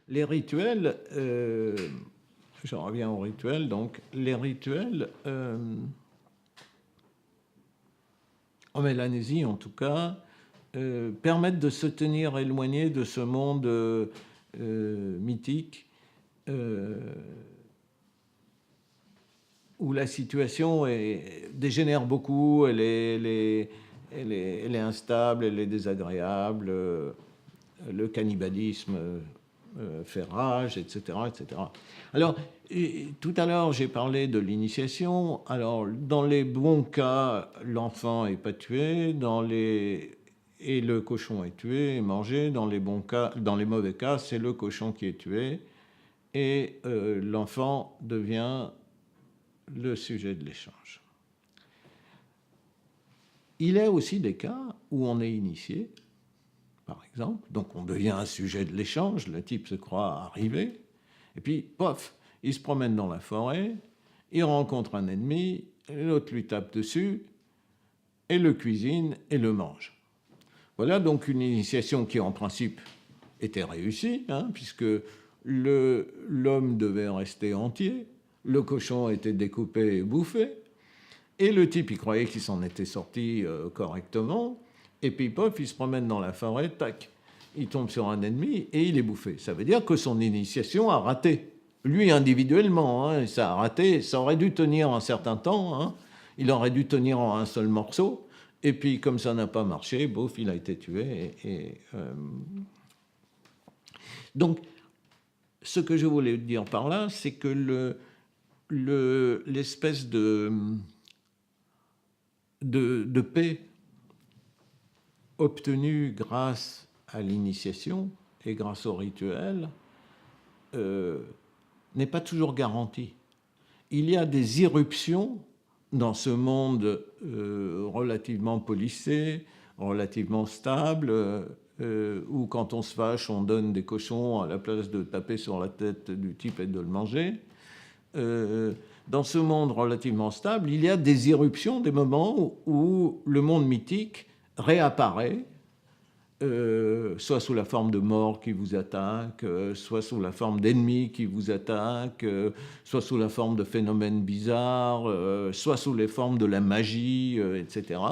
Les rituels, j'en reviens aux rituels, donc les rituels, en Mélanésie en tout cas, permettent de se tenir éloigné de ce monde mythique où la situation dégénère beaucoup, elle est instable, elle est désagréable, le cannibalisme fait rage, etc., etc. Alors, tout à l'heure, j'ai parlé de l'initiation. Alors, dans les bons cas, l'enfant n'est pas tué, et le cochon est tué et mangé. Dans les bons cas, dans les mauvais cas, c'est le cochon qui est tué et l'enfant devient le sujet de l'échange. Il y a aussi des cas où on est initié, par exemple, donc on devient un sujet de l'échange, le type se croit arrivé, et puis, pof, il se promène dans la forêt, il rencontre un ennemi, l'autre lui tape dessus, et le cuisine et le mange. Voilà donc une initiation qui, en principe, était réussie, puisque l'homme devait rester entier, le cochon était découpé et bouffé, et le type, il croyait qu'il s'en était sorti correctement, et puis pof, il se promène dans la forêt, tac, il tombe sur un ennemi et il est bouffé. Ça veut dire que son initiation a raté. Lui, individuellement, ça a raté, ça aurait dû tenir un certain temps, il aurait dû tenir en un seul morceau, et puis comme ça n'a pas marché, bouf, il a été tué. Donc, ce que je voulais dire par là, c'est que l'espèce de paix obtenue grâce à l'initiation et grâce au rituel n'est pas toujours garantie. Il y a des irruptions dans ce monde relativement policé, relativement stable, où quand on se fâche, on donne des cochons à la place de taper sur la tête du type et de le manger. Dans ce monde relativement stable, il y a des irruptions, des moments où le monde mythique réapparaît, soit sous la forme de morts qui vous attaquent, soit sous la forme d'ennemis qui vous attaquent, soit sous la forme de phénomènes bizarres, soit sous les formes de la magie, etc.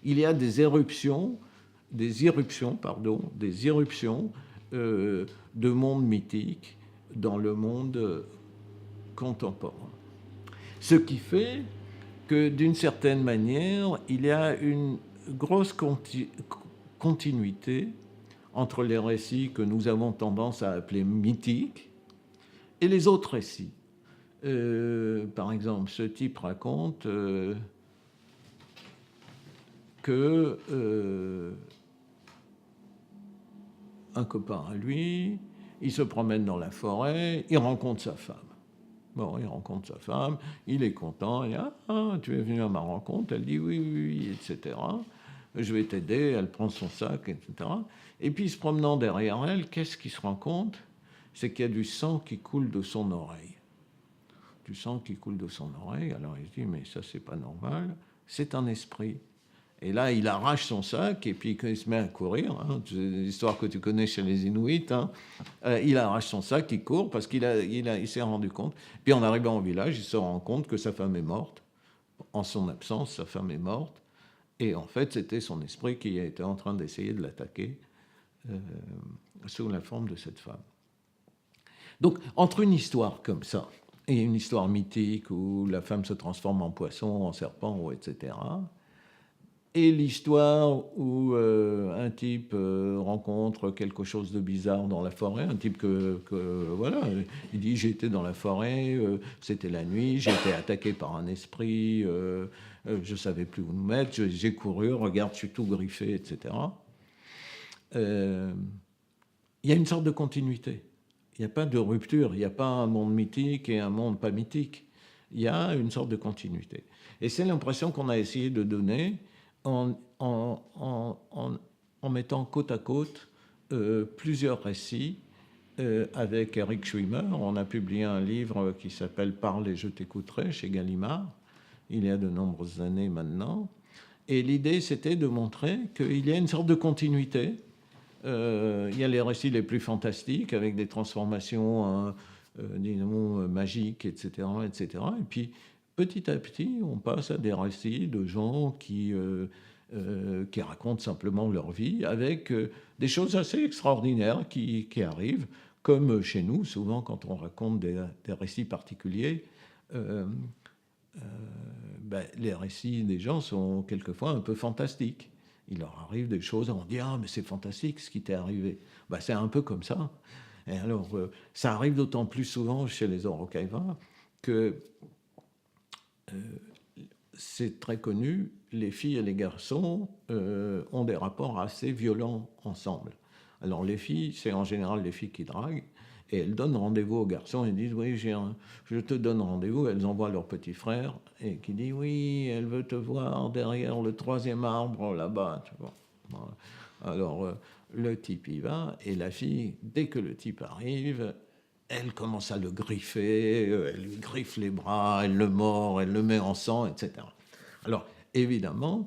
Il y a des irruptions de monde mythique dans le monde contemporain. Ce qui fait que, d'une certaine manière, il y a une grosse continuité entre les récits que nous avons tendance à appeler mythiques et les autres récits. Par exemple, ce type raconte que un copain à lui, il se promène dans la forêt, il rencontre sa femme. Bon, il rencontre sa femme, il est content, il dit « Ah, tu es venu à ma rencontre ?» Elle dit « Oui, oui, oui, etc. Je vais t'aider. » Elle prend son sac, etc. Et puis, se promenant derrière elle, qu'est-ce qu'il se rend compte? C'est qu'il y a du sang qui coule de son oreille. Du sang qui coule de son oreille. Alors, il se dit « Mais ça, c'est pas normal. C'est un esprit. » Et là, il arrache son sac et puis il se met à courir. C'est l'histoire que tu connais chez les Inuits. Il arrache son sac, il court parce qu'il s'est rendu compte. Puis en arrivant au village, il se rend compte que sa femme est morte. En son absence, sa femme est morte. Et en fait, c'était son esprit qui était en train d'essayer de l'attaquer sous la forme de cette femme. Donc, entre une histoire comme ça et une histoire mythique où la femme se transforme en poisson, en serpent, etc., et l'histoire où un type rencontre quelque chose de bizarre dans la forêt, un type voilà, il dit « J'ai été dans la forêt, c'était la nuit, j'ai été attaqué par un esprit, je ne savais plus où me mettre, j'ai couru, regarde, je suis tout griffé, etc. » Il y a une sorte de continuité. Il n'y a pas de rupture, il n'y a pas un monde mythique et un monde pas mythique. Il y a une sorte de continuité. Et c'est l'impression qu'on a essayé de donner en mettant côte à côte plusieurs récits avec Eric Schwimmer, on a publié un livre qui s'appelle « Parle et je t'écouterai » chez Gallimard, il y a de nombreuses années maintenant. Et l'idée, c'était de montrer qu'il y a une sorte de continuité. Il y a les récits les plus fantastiques, avec des transformations, disons, magiques, etc., etc. Et puis, petit à petit, on passe à des récits de gens qui racontent simplement leur vie, avec des choses assez extraordinaires qui arrivent, comme chez nous, souvent quand on raconte des récits particuliers. Les récits des gens sont quelquefois un peu fantastiques. Il leur arrive des choses, on dit « Ah, mais c'est fantastique ce qui t'est arrivé ». C'est un peu comme ça. Et alors, ça arrive d'autant plus souvent chez les Orokaïva que c'est très connu, les filles et les garçons ont des rapports assez violents ensemble. Alors les filles, c'est en général les filles qui draguent, et elles donnent rendez-vous aux garçons et disent « Oui, je te donne rendez-vous ». Elles envoient leur petit frère et qui dit « Oui, elle veut te voir derrière le 3e arbre là-bas ». Voilà. Alors le type y va, et la fille, dès que le type arrive, elle commence à le griffer, elle lui griffe les bras, elle le mord, elle le met en sang, etc. Alors évidemment,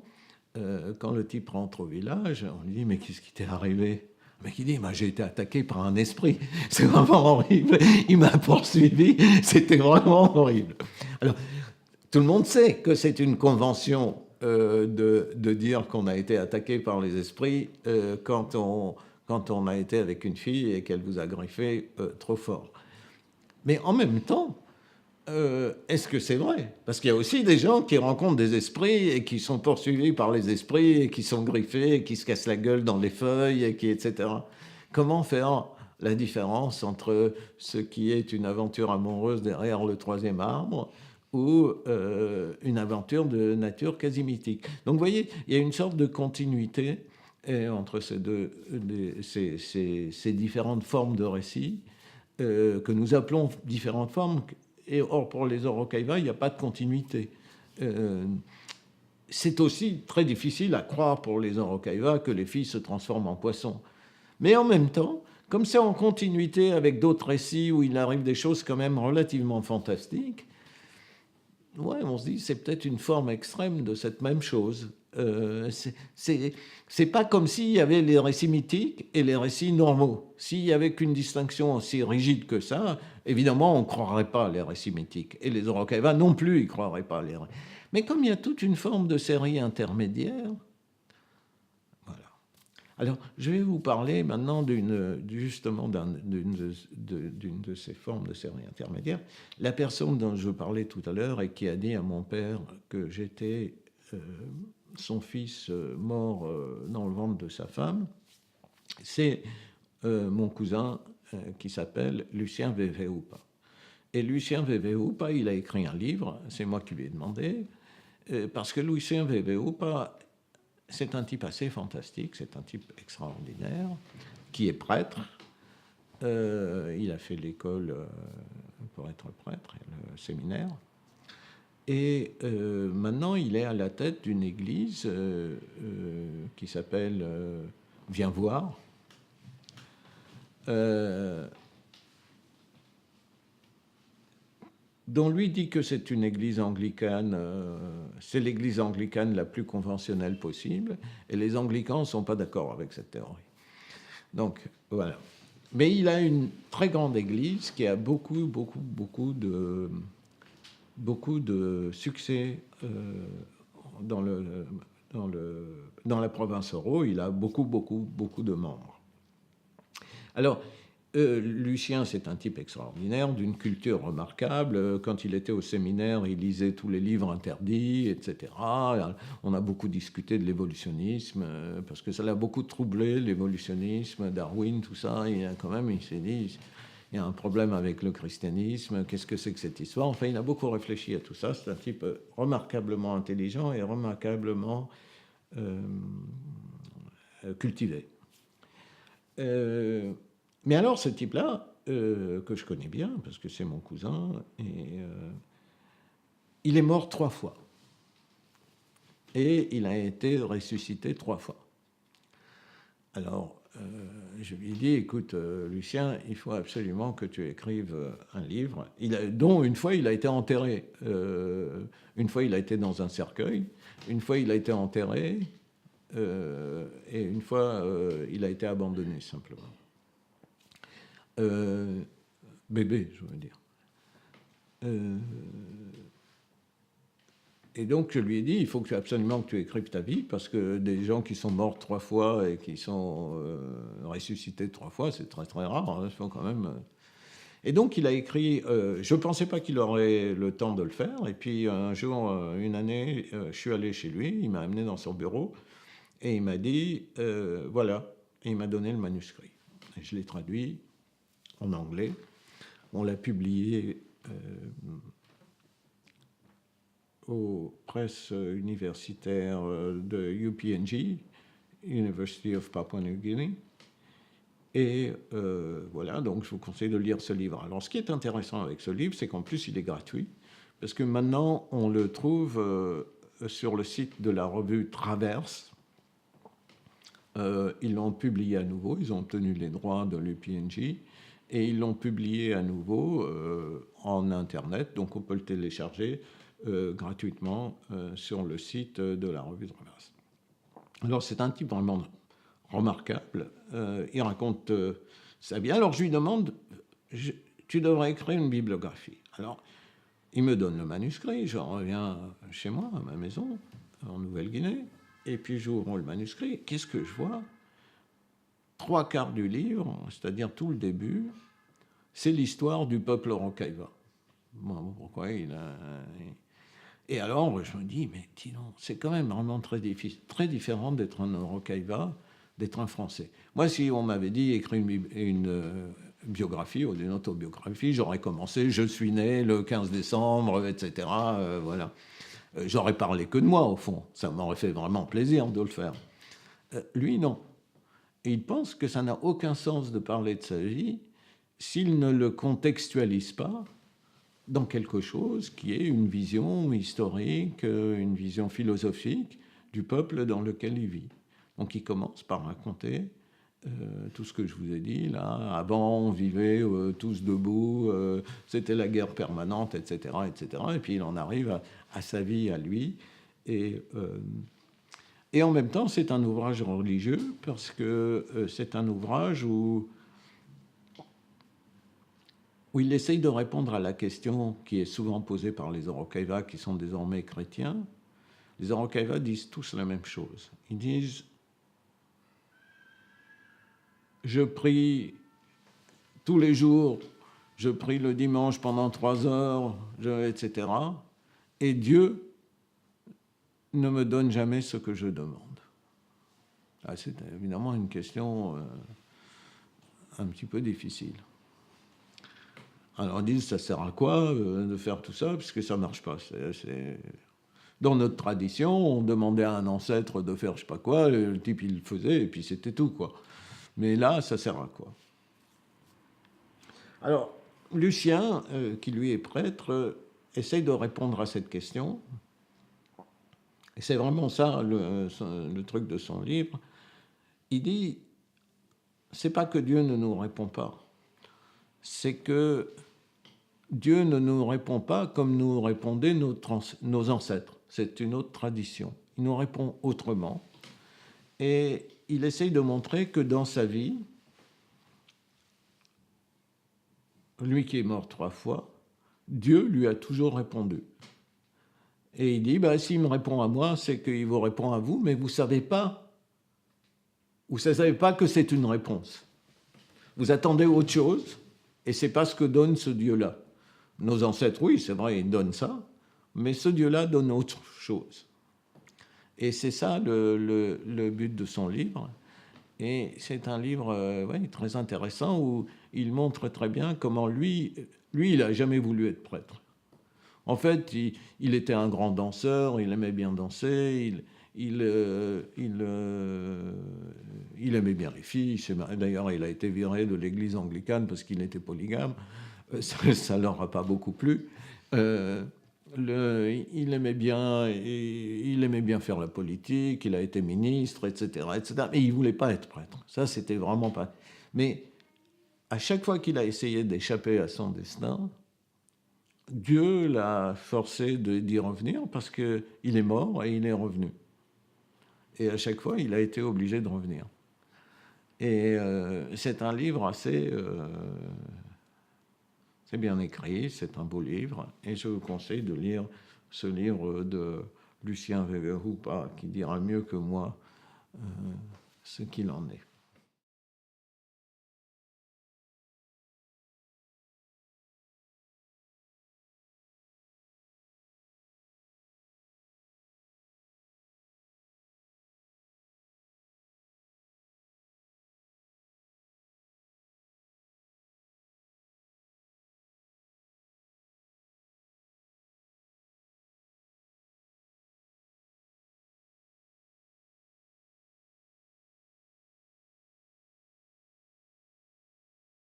quand le type rentre au village, on lui dit « Mais qu'est-ce qui t'est arrivé ?» Le mec, il dit, j'ai été attaqué par un esprit. C'est vraiment horrible. Il m'a poursuivi. C'était vraiment horrible. Alors, tout le monde sait que c'est une convention de dire qu'on a été attaqué par les esprits quand on a été avec une fille et qu'elle vous a griffé trop fort. Mais en même temps, est-ce que c'est vrai? Parce qu'il y a aussi des gens qui rencontrent des esprits et qui sont poursuivis par les esprits et qui sont griffés et qui se cassent la gueule dans les feuilles, et etc. Comment faire la différence entre ce qui est une aventure amoureuse derrière le 3e arbre ou une aventure de nature quasi mythique? Donc vous voyez, il y a une sorte de continuité entre ces différentes formes de récits que nous appelons différentes formes. Et or, pour les Orokaïva, il n'y a pas de continuité. C'est aussi très difficile à croire pour les Orokaïva que les filles se transforment en poissons. Mais en même temps, comme c'est en continuité avec d'autres récits où il arrive des choses quand même relativement fantastiques, on se dit c'est peut-être une forme extrême de cette même chose. C'est pas comme s'il y avait les récits mythiques et les récits normaux. S'il y avait qu'une distinction aussi rigide que ça, évidemment, on ne croirait pas les récits mythiques. Et les Orokaïva non plus, ils ne croiraient pas les récits. Mais comme il y a toute une forme de série intermédiaire, voilà. Alors, je vais vous parler maintenant justement d'une de ces formes de série intermédiaire. La personne dont je parlais tout à l'heure et qui a dit à mon père que j'étais son fils mort dans le ventre de sa femme, c'est mon cousin qui s'appelle Lucien Veveupa. Et Lucien Veveupa, il a écrit un livre, c'est moi qui lui ai demandé, parce que Lucien Veveupa, c'est un type assez fantastique, c'est un type extraordinaire, qui est prêtre. Il a fait l'école pour être prêtre, le séminaire. Et maintenant, il est à la tête d'une église qui s'appelle Viens voir. Dont lui dit que c'est une église anglicane, c'est l'église anglicane la plus conventionnelle possible, et les anglicans ne sont pas d'accord avec cette théorie. Donc, voilà. Mais il a une très grande église qui a beaucoup de succès dans la province Oro. Il a beaucoup de membres. Alors, Lucien, c'est un type extraordinaire, d'une culture remarquable. Quand il était au séminaire, il lisait tous les livres interdits, etc. On a beaucoup discuté de l'évolutionnisme, parce que ça l'a beaucoup troublé, l'évolutionnisme, Darwin, tout ça. Il s'est dit, il y a un problème avec le christianisme, qu'est-ce que c'est que cette histoire? Enfin, il a beaucoup réfléchi à tout ça. C'est un type remarquablement intelligent et remarquablement cultivé. Mais alors, ce type-là, que je connais bien, parce que c'est mon cousin, il est mort 3 fois. Et il a été ressuscité 3 fois. Alors, je lui ai dit, écoute, Lucien, il faut absolument que tu écrives un livre, dont une fois il a été enterré. Une fois il a été dans un cercueil, une fois il a été enterré, et une fois il a été abandonné simplement. Bébé, je veux dire. Et donc je lui ai dit, il faut absolument que tu écrives ta vie, parce que des gens qui sont morts 3 fois et qui sont ressuscités 3 fois, c'est très très rare, hein, il faut quand même... Et donc il a écrit, je ne pensais pas qu'il aurait le temps de le faire, et puis un jour, une année, je suis allé chez lui, il m'a amené dans son bureau, et il m'a dit, voilà, et il m'a donné le manuscrit. Et je l'ai traduit en anglais, on l'a publié aux presses universitaires de UPNG, University of Papua New Guinea. Et voilà, donc je vous conseille de lire ce livre. Alors ce qui est intéressant avec ce livre, c'est qu'en plus il est gratuit, parce que maintenant on le trouve sur le site de la revue Traverse. Ils l'ont publié à nouveau, ils ont obtenu les droits de l'UPNG, et ils l'ont publié à nouveau en Internet, donc on peut le télécharger gratuitement sur le site de la revue Traverse. Alors c'est un type vraiment remarquable, il raconte sa vie. Alors je lui demande, tu devrais écrire une bibliographie. Alors il me donne le manuscrit, je reviens chez moi, à ma maison, en Nouvelle-Guinée, et puis j'ouvre le manuscrit, qu'est-ce que je vois ? 3/4 du livre, c'est-à-dire tout le début, c'est l'histoire du peuple Rocaïva. Bon, pourquoi il a... Et alors, je me dis, mais dis donc, c'est quand même vraiment très différent d'être un Rocaïva, d'être un Français. Moi, si on m'avait dit écrire une biographie ou une autobiographie, j'aurais commencé, je suis né le 15 décembre, etc. Voilà. J'aurais parlé que de moi, au fond. Ça m'aurait fait vraiment plaisir de le faire. Lui, non. Et il pense que ça n'a aucun sens de parler de sa vie s'il ne le contextualise pas dans quelque chose qui est une vision historique, une vision philosophique du peuple dans lequel il vit. Donc il commence par raconter tout ce que je vous ai dit là. Avant, on vivait tous debout, c'était la guerre permanente, etc., etc. Et puis il en arrive à sa vie, à lui. Et en même temps, c'est un ouvrage religieux parce que c'est un ouvrage où il essaye de répondre à la question qui est souvent posée par les Orokaïva qui sont désormais chrétiens. Les Orokaïva disent tous la même chose. Ils disent « Je prie tous les jours, je prie le dimanche pendant 3 heures, etc. Et Dieu ne me donne jamais ce que je demande. » C'est évidemment une question un petit peu difficile. Alors on dit, ça sert à quoi de faire tout ça, puisque ça ne marche pas. Dans notre tradition, on demandait à un ancêtre de faire je ne sais pas quoi, le type il le faisait, et puis c'était tout, quoi. Mais là, ça sert à quoi? Alors, Lucien, qui lui est prêtre, essaye de répondre à cette question. Et c'est vraiment ça, le truc de son livre. Il dit, c'est pas que Dieu ne nous répond pas, c'est que Dieu ne nous répond pas comme nous répondaient nos ancêtres. C'est une autre tradition. Il nous répond autrement. Et il essaye de montrer que dans sa vie, lui qui est mort 3 fois, Dieu lui a toujours répondu. Et il dit, s'il me répond à moi, c'est qu'il vous répond à vous, mais vous ne savez pas que c'est une réponse. Vous attendez autre chose, et ce n'est pas ce que donne ce Dieu-là. Nos ancêtres, oui, c'est vrai, ils donnent ça, mais ce Dieu-là donne autre chose. Et c'est ça le but de son livre. Et c'est un livre très intéressant où il montre très bien comment lui il n'a jamais voulu être prêtre. En fait, il était un grand danseur, il aimait bien danser, il aimait bien les filles. D'ailleurs, il a été viré de l'église anglicane parce qu'il était polygame. Ça ne leur a pas beaucoup plu. il aimait bien faire la politique, il a été ministre, etc., etc. Mais il ne voulait pas être prêtre. Ça, c'était vraiment pas. Mais à chaque fois qu'il a essayé d'échapper à son destin, Dieu l'a forcé d'y revenir parce qu'il est mort et il est revenu. Et à chaque fois, il a été obligé de revenir. Et c'est un livre assez... c'est bien écrit, c'est un beau livre, et je vous conseille de lire ce livre de Lucien Wegerup, qui dira mieux que moi ce qu'il en est.